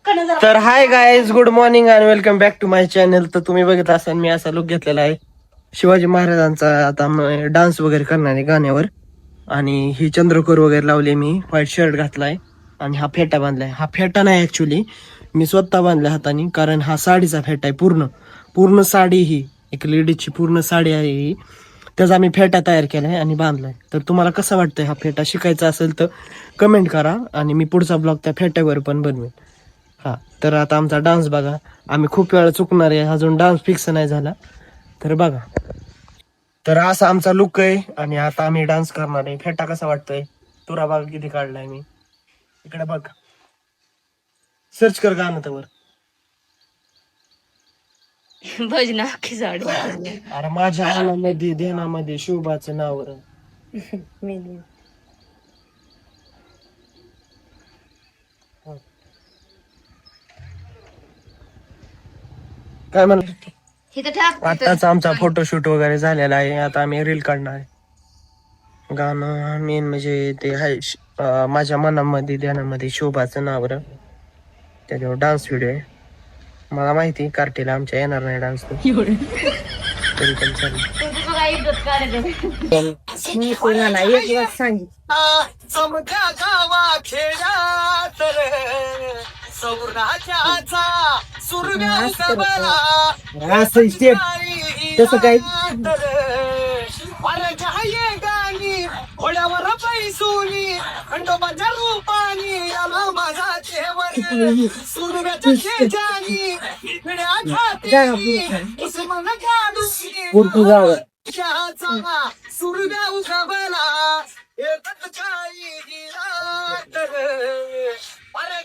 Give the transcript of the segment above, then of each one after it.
तर hi guys, good morning and welcome back to my channel. तर तुम्ही बघत असाल मी असा लुक घेतलेला आहे शिवाजी महाराजांचा. आता डान्स वगैरे करणार आहे गाण्यावर. आणि ही चंद्रकोर वगैरे लावली, मी व्हाईट शर्ट घातलाय आणि हा फेटा बांधलाय. हा फेटा नाही ऍक्च्युली, मी स्वतः बांधलाय हाताने, कारण हा साडीचा फेटा आहे. पूर्ण पूर्ण साडी, ही एक लेडीजची पूर्ण साडी आहे ही. त्याचा आम्ही फेटा तयार केलाय आणि बांधलाय. तर तुम्हाला कसं वाटतंय हा फेटा? शिकायचा असेल तर कमेंट करा आणि मी पुढचा ब्लॉग त्या फेट्यावर पण बनवेन. हा, तर आता आमचा डान्स बघा. आम्ही खूप वेळा चुकणार आहे, अजून डान्स फिक्स नाही झाला. तर बघा, तर असा आमचा लुक आहे आणि आता आम्ही डान्स करणार आहे. फेटा कसा वाटतोय तुरा बघा किती काढलाय मी. इकडे बघ, सर्च कर गाणं त्यावर. भजना की झाड अरे माझ्या आनामध्ये ध्यानामध्ये शिवबाचं नाव. काय म्हणलं? आताच आमचा फोटोशूट वगैरे झालेला आहे. आता आम्ही रील काढणार आहे. गाणं मेन म्हणजे ते आहे माझ्या मनामध्ये ध्यानामध्ये शोभाचं नाव. त्याच्यावर डान्स व्हिडिओ आहे. मला माहिती कार्टीला आमच्या येणार नाही डान्स, तरी पण चालेल. तसं काय गाणी घोड्यावर पैसोनी खंडोबाच्या रूपानी आला माझा देवर सुरव्याच्या जानी पिढ्या छाती उस्मान काढून सुरव्या उगवला एकच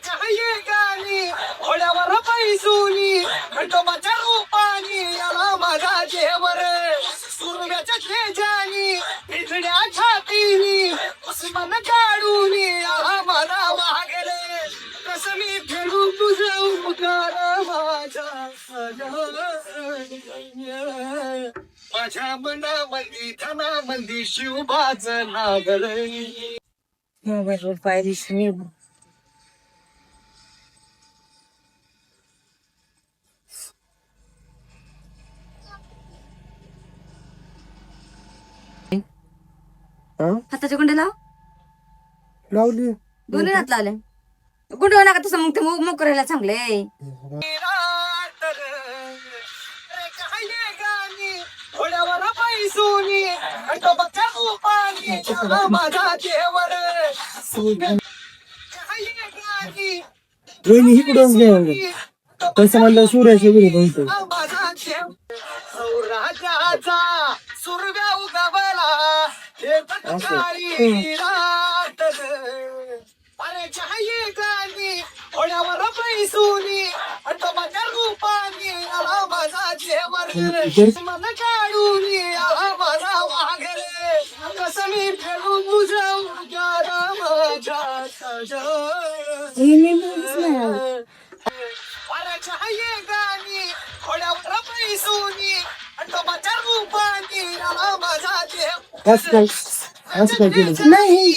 काही गाणी घोड्यावर पैसोनी खंडोबाच्या रूपानी आला माझा देवर सुरव्याच्या तेजानी पिढ्या छातीनी उस्मान काढून आला मला वागले कसं मी फेडून तुझं उपकार माझ्या मनामध्ये धनामध्ये शिवबाचं नागलय. मोबाईलवर पायरीस मी हाताच्या गुंडे लाव लावली दोन्ही हात लावले. गुंडे नका तसं, मग ते मुग करायला चांगले. घोड्यावर पैसोनी खंडोबाच्या रूपानी माझा देवर दोन्ही इकडून घे. तसं म्हणलं सूर्याच्या विरुद्ध राजाचा सुरव्या उगवला अरे चाहिए गाणी घोड्यावर पैसोनी खंडोबाच्या रूपानी आला माझा देवर मन काढून आला माझा वाघरे कसं मी फेडून तुझ्या उजाड माझ्या अरे चाहिए गाणी घोड्यावर पैसोनी खंडोबाच्या रूपानी आला माझा देवर. असं काय केलं नाही.